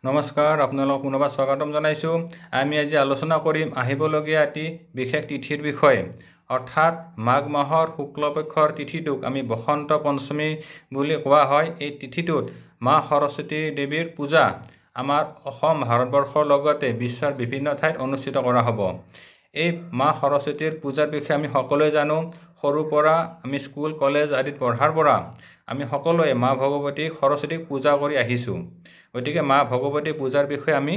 নমস্কাৰ, আপোনালোকক পুনৰবাৰ স্বাগতম জনাইছোঁ। আমি আজি আলোচনা কৰিম আহিবলগীয়া এটি বিশেষ তিথিৰ বিষয়ে, অৰ্থাৎ মাঘ মাহৰ শুক্লপক্ষৰ তিথিটোক আমি বসন্ত পঞ্চমী বুলি কোৱা হয়। এই তিথিটোত মা সৰস্বতী দেৱীৰ পূজা আমাৰ অসম ভাৰতবৰ্ষৰ লগতে বিশ্বৰ বিভিন্ন ঠাইত অনুষ্ঠিত কৰা হ'ব। এই মা সৰস্বতীৰ পূজাৰ বিষয়ে আমি সকলোৱে জানো। সৰুৰ পৰা আমি স্কুল কলেজ আদিত পঢ়াৰ পৰা আমি সকলোৱে মা ভগৱতী সৰস্বতীক পূজা কৰি আহিছোঁ। গতিকে মা ভগৱতী পূজাৰ বিষয়ে আমি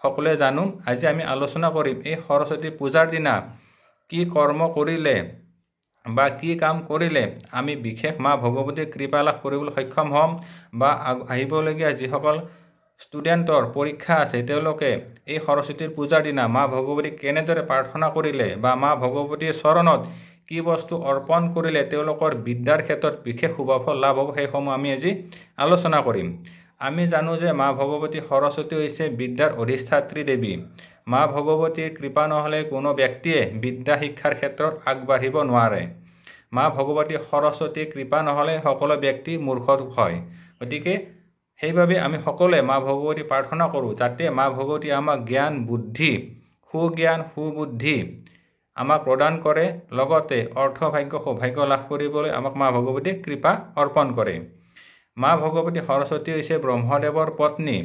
সকলোৱে জানো। আজি আমি আলোচনা কৰিম এই সৰস্বতী পূজাৰ দিনা কি কৰ্ম কৰিলে বা কি কাম কৰিলে আমি বিশেষ মা ভগৱতীৰ কৃপা লাভ কৰিবলৈ সক্ষম হ'ম, বা আহিবলগীয়া যিসকল ষ্টুডেণ্টৰ পৰীক্ষা আছে তেওঁলোকে এই সৰস্বতীৰ পূজাৰ দিনা মা ভগৱতীক কেনেদৰে প্ৰাৰ্থনা কৰিলে বা মা ভগৱতীৰ চৰণত কি বস্তু অৰ্পণ কৰিলে তেওঁলোকৰ বিদ্যাৰ ক্ষেত্ৰত বিশেষ শুভফল লাভ হ'ব, সেইসমূহ আমি আজি আলোচনা কৰিম। আমি জানো যে মা ভগৱতী সৰস্বতী হৈছে বিদ্যাৰ অধিষ্ঠাত্ৰী দেৱী। মা ভগৱতীৰ কৃপা নহ'লে কোনো ব্যক্তিয়ে বিদ্যা শিক্ষাৰ ক্ষেত্ৰত আগবাঢ়িব নোৱাৰে। মা ভগৱতী সৰস্বতীৰ কৃপা নহ'লে সকলো ব্যক্তি মূৰ্খ হয়। গতিকে সেইবাবে আমি সকলোৱে মা ভগৱতী প্ৰাৰ্থনা কৰোঁ যাতে মা ভগৱতী আমাক জ্ঞান বুদ্ধি, সুজ্ঞান সুবুদ্ধি আমাক প্ৰদান কৰে, লগতে অৰ্থভাগ্য সৌভাগ্য লাভ কৰিবলৈ আমাক মা ভগৱতী কৃপা অৰ্পণ কৰে। মা ভগৱতী সৰস্বতী হৈছে ব্ৰহ্মদেৱৰ পত্নী,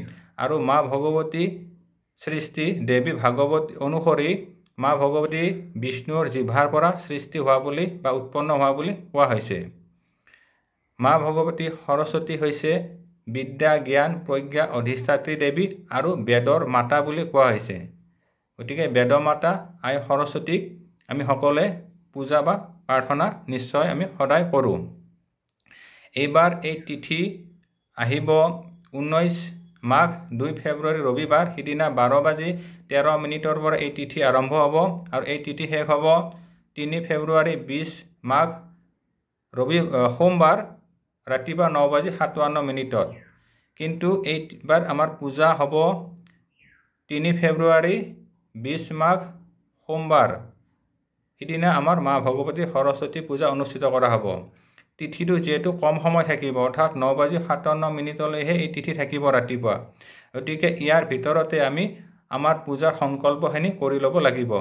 আৰু মা ভগৱতী সৃষ্টি দেৱী ভাগৱত অনুসৰি মা ভগৱতী বিষ্ণুৰ জিভাৰ পৰা সৃষ্টি হোৱা বুলি বা উৎপন্ন হোৱা বুলি কোৱা হৈছে। মা ভগৱতী সৰস্বতী হৈছে বিদ্যা জ্ঞান প্ৰজ্ঞা অধিষ্ঠাত্ৰী দেৱী আৰু বেদৰ মাতা বুলি কোৱা হৈছে। গতিকে বেদ মাতা আই সৰস্বতীক আমি সকলোৱে পূজা বা প্ৰাৰ্থনা নিশ্চয় আমি সদায় কৰোঁ। এইবাৰ এই তিথি আহিব 19 মাঘ 2 ফেব্ৰুৱাৰী ৰবিবাৰ। সিদিনা 12:13 পৰা এই তিথি আৰম্ভ হ'ব আৰু এই তিথি শেষ হ'ব 3 ফেব্ৰুৱাৰী 20 মাঘ সোমবাৰ ৰাতিপুৱা 9:57। কিন্তু এইবাৰ আমাৰ পূজা হ'ব 3 ফেব্ৰুৱাৰী 20 মাঘ সোমবাৰ। সিদিনা আমাৰ মা ভগৱতী সৰস্বতী পূজা অনুষ্ঠিত কৰা হ'ব। তিথিটো যিহেতু কম সময় থাকিব, অৰ্থাৎ 9:57লৈহে এই তিথি থাকিব ৰাতিপুৱা। গতিকে ইয়াৰ ভিতৰতে আমি আমাৰ পূজাৰ সংকল্পখিনি কৰি ল'ব লাগিব।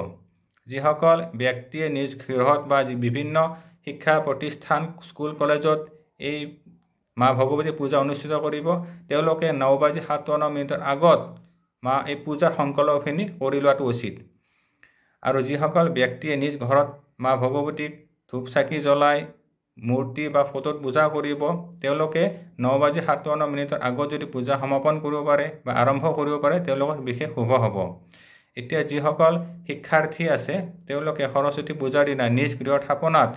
যিসকল ব্যক্তিয়ে নিজ গৃহত বা বিভিন্ন শিক্ষা প্ৰতিষ্ঠান স্কুল কলেজত এই মা ভগৱতী পূজা অনুষ্ঠিত কৰিব, তেওঁলোকে 9:57 আগত এই পূজাৰ সংকল্পখিনি কৰি লোৱাটো উচিত। আৰু যিসকল ব্যক্তিয়ে নিজ ঘৰত মা ভগৱতীক ধূপ চাকি জ্বলাই মূৰ্তি বা ফটোত পূজা কৰিব, তেওঁলোকে 9:57 আগত যদি পূজা সমাপন কৰিব পাৰে বা আৰম্ভ কৰিব পাৰে তেওঁলোকৰ বিশেষ শুভ হ'ব। এতিয়া যিসকল শিক্ষাৰ্থী আছে তেওঁলোকে সৰস্বতী পূজাৰ দিনা নিজ গৃহৰ থাপনাত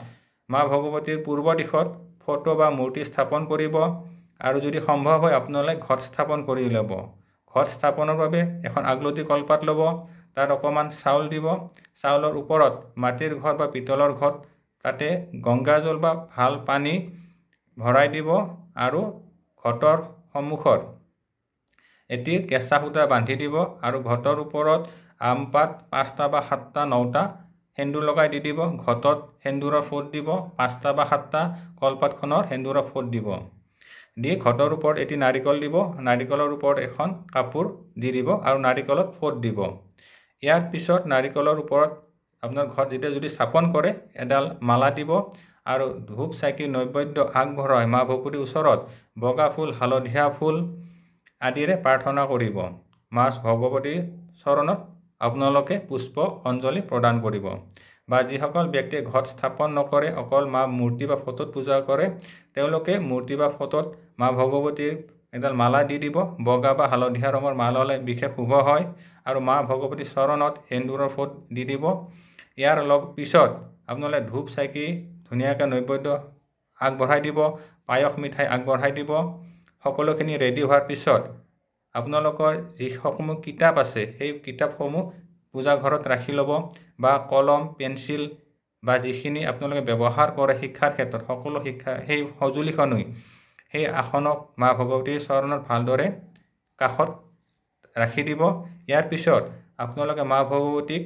মা ভগৱতীৰ পূৰ্ব দিশত ফটো বা মূৰ্তি স্থাপন কৰিব, আৰু যদি সম্ভৱ হয় আপোনালোকে ঘট স্থাপন কৰি ল'ব। ঘট স্থাপনৰ বাবে এখন আগলতি কলপাত ল'ব, তাত অকণমান চাউল দিব, চাউলৰ ওপৰত মাটিৰ ঘট বা পিতলৰ ঘট, তাতে গংগাজল বা ভাল পানী ভৰাই দিব, আৰু ঘটৰ সন্মুখত এটি কেঁচা সূতা বান্ধি দিব, আৰু ঘটৰ ওপৰত আম পাত 5টা বা 7টা 9টা সেন্দুৰ লগাই দি দিব। ঘটত সেন্দুৰৰ ফোট দিব, 5টা বা 7টা কলপাতখনৰ সেন্দুৰৰ ফোট দিব। দি ঘটৰ ওপৰত এটি নাৰিকল দিব, নাৰিকলৰ ওপৰত এখন কাপোৰ দি দিব আৰু নাৰিকলত ফোট দিব। ইয়াৰ পিছত নাৰিকলৰ ওপৰত আপোনাৰ ঘট যেতিয়া যদি স্থাপন কৰে এডাল মালা দিব, আৰু ধূপ চাকি নৈবেদ্য আগবঢ়াই মা ভগৱতীৰ ওচৰত বগা ফুল হালধীয়া ফুল আদিৰে প্ৰাৰ্থনা কৰিব। মা ভগৱতীৰ চৰণত আপোনালোকে পুষ্প অঞ্জলি প্ৰদান কৰিব। বা যিসকল ব্যক্তিয়ে ঘট স্থাপন নকৰে, অকল মা মূৰ্তি বা ফটোত পূজা কৰে, তেওঁলোকে মূৰ্তি বা ফটোত মা ভগৱতীৰ এডাল মালা দি দিব। বগা বা হালধীয়া ৰঙৰ মালা হ'লে বিশেষ শুভ হয়, আৰু মা ভগৱতীৰ চৰণত সেন্দুৰৰ ফোট দি দিব। ইয়াৰ পিছত আপোনালোকে ধূপ চাকি ধুনীয়াকৈ নৈবেদ্য আগবঢ়াই দিব, পায়স মিঠাই আগবঢ়াই দিব। সকলোখিনি ৰেডি হোৱাৰ পিছত আপোনালোকৰ যিসমূহ কিতাপ আছে সেই কিতাপসমূহ পূজা ঘৰত ৰাখি ল'ব, বা কলম পেঞ্চিল বা যিখিনি আপোনালোকে ব্যৱহাৰ কৰে শিক্ষাৰ ক্ষেত্ৰত সকলো শিক্ষা সেই সঁজুলিখনি সেই আসনক মা ভগৱতীৰ চৰণত ভালদৰে কাষত ৰাখি দিব। ইয়াৰ পিছত আপোনালোকে মা ভগৱতীক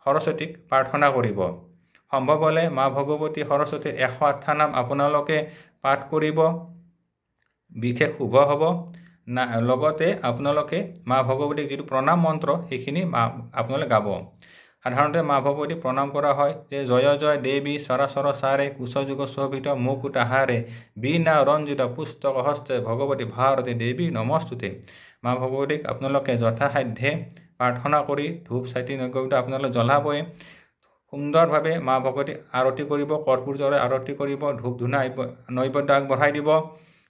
সৰস্বতীক প্ৰাৰ্থনা কৰিব। সম্ভৱ হ'লে মা ভগৱতী সৰস্বতীৰ 108টা নাম আপোনালোকে পাঠ কৰিব, বিশেষ শুভ হ'ব। লগতে আপোনালোকে মা ভগৱতীক যিটো প্ৰণাম মন্ত্ৰ সেইখিনি আপোনালোকে গাব। সাধাৰণতে মা ভগৱতীক প্ৰণাম কৰা হয় যে জয় জয় দেৱী সৰাসৰ সাৰে কুশযুগ শোভিত মুকুট হাৰে বীণা ৰঞ্জিত পুস্তক হস্তে ভগৱতী ভাৰতী দেৱী নমস্তুতে। মা ভগৱতীক আপোনালোকে যথাসাধ্যে প্ৰাৰ্থনা কৰি ধূপ চাতি নৈবেদ্য আপোনালোকে জ্বলাবই। সুন্দৰভাৱে মা ভগৱতীক আৰতি কৰিব, কৰ্পূৰ জ্বলাই আৰতি কৰিব, ধূপ ধূনা নৈবেদ্য আগবঢ়াই দিব।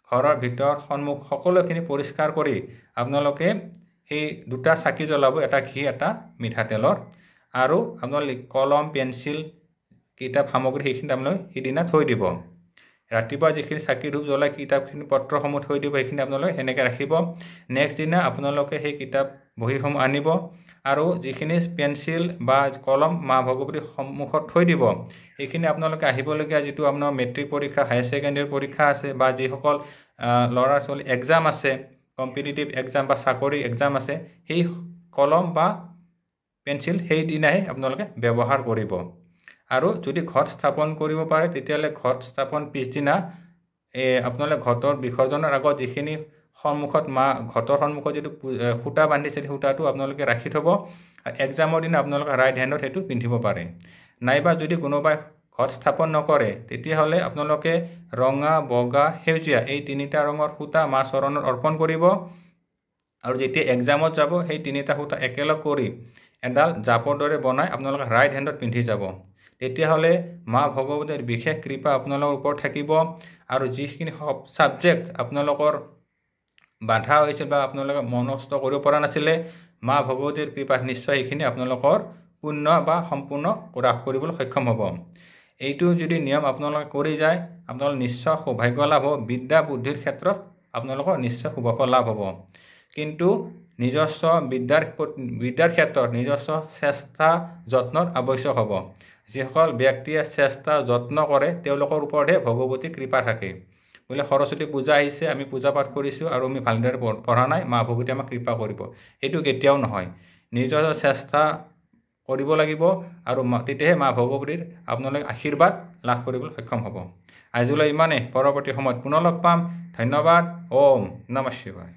ঘৰৰ ভিতৰ সন্মুখ সকলোখিনি পৰিষ্কাৰ কৰি আপোনালোকে সেই দুটা চাকি জ্বলাব, এটা ঘি এটা মিঠাতেলৰ। আৰু আপোনালোকে কলম পেঞ্চিল কিতাপ সামগ্ৰী সেইখিনি আপোনালোকে সিদিনা থৈ দিব। ৰাতিপুৱা যিখিনি চাকি ধূপ জ্বলাই কিতাপখিনি পত্ৰসমূহ থৈ দিব, সেইখিনি আপোনালোকে সেনেকৈ ৰাখিব। নেক্সট দিনা আপোনালোকে সেই কিতাপ বহীসমূহ আনিব আৰু যিখিনি পেঞ্চিল বা কলম মা ভগৱতীৰ সন্মুখত থৈ দিব, সেইখিনি আপোনালোকে আহিবলগীয়া যিটো আপোনাৰ মেট্ৰিক পৰীক্ষা, হায়াৰ ছেকেণ্ডেৰী পৰীক্ষা আছে বা যিসকল ল'ৰা ছোৱালী এক্সাম আছে, কম্পিটিটিভ এক্সাম বা চাকৰি এক্সাম আছে, সেই কলম বা পেঞ্চিল সেইদিনাই আপোনালোকে ব্যৱহাৰ কৰিব। আৰু যদি ঘট স্থাপন কৰিব পাৰে তেতিয়াহ'লে ঘট স্থাপন পিছদিনা আপোনালোকে ঘটৰ বিসৰ্জনৰ আগত যিখিনি সন্মুখত ঘটৰ সন্মুখত যিটো সূতা বান্ধিছে সেই সূতাটো আপোনালোকে ৰাখি থ'ব। এক্সামৰ দিনা আপোনালোকে ৰাইট হেণ্ডত সেইটো পিন্ধিব পাৰে। নাইবা যদি কোনোবাই ঘট স্থাপন নকৰে তেতিয়াহ'লে আপোনালোকে ৰঙা, বগা, সেউজীয়া এই তিনিটা ৰঙৰ সূতা মা চৰণত অৰ্পণ কৰিব। আৰু যেতিয়া এক্সামত যাব সেই তিনিটা সূতা একেলগ কৰি এডাল জাপৰ দৰে বনাই আপোনালোকে ৰাইট হেণ্ডত পিন্ধি যাব। তেতিয়াহ'লে মা ভগৱতীৰ বিশেষ কৃপা আপোনালোকৰ ওপৰত থাকিব। আৰু যিখিনি ছাবজেক্ট আপোনালোকৰ বাধা হৈছিল বা আপোনালোকে মনস্থ কৰিব পৰা নাছিলে, মা ভগৱতীৰ কৃপাত নিশ্চয় এইখিনি আপোনালোকৰ পূৰ্ণ বা সম্পূৰ্ণ লাভ কৰিবলৈ সক্ষম হ'ব। এইটো যদি নিয়ম আপোনালোকে কৰি যায় আপোনালোকৰ নিশ্চয় সৌভাগ্য লাভ হ'ব। বিদ্যা বুদ্ধিৰ ক্ষেত্ৰত আপোনালোকৰ নিশ্চয় শুভফল লাভ হ'ব। কিন্তু নিজস্ব বিদ্যাৰ ক্ষেত্ৰত নিজস্ব চেষ্টা যত্নৰ আৱশ্যক হ'ব। যিসকল ব্যক্তিয়ে চেষ্টা যত্ন কৰে তেওঁলোকৰ ওপৰতহে ভগৱতী কৃপা থাকে। বোলে সৰস্বতী পূজা আহিছে, আমি পূজা পাঠ কৰিছোঁ আৰু আমি ভালদৰে পঢ়া নাই, মা ভগৱতী আমাক কৃপা কৰিব, সেইটো কেতিয়াও নহয়। নিজৰ চেষ্টা কৰিব লাগিব আৰু তেতিয়াহে মা ভগৱতীৰ আপোনালোকে আশীৰ্বাদ লাভ কৰিবলৈ সক্ষম হ'ব। আজিলৈ ইমানেই, পৰৱৰ্তী সময়ত পুনৰ লগ পাম। ধন্যবাদ। ওম নমঃ শিৱায়।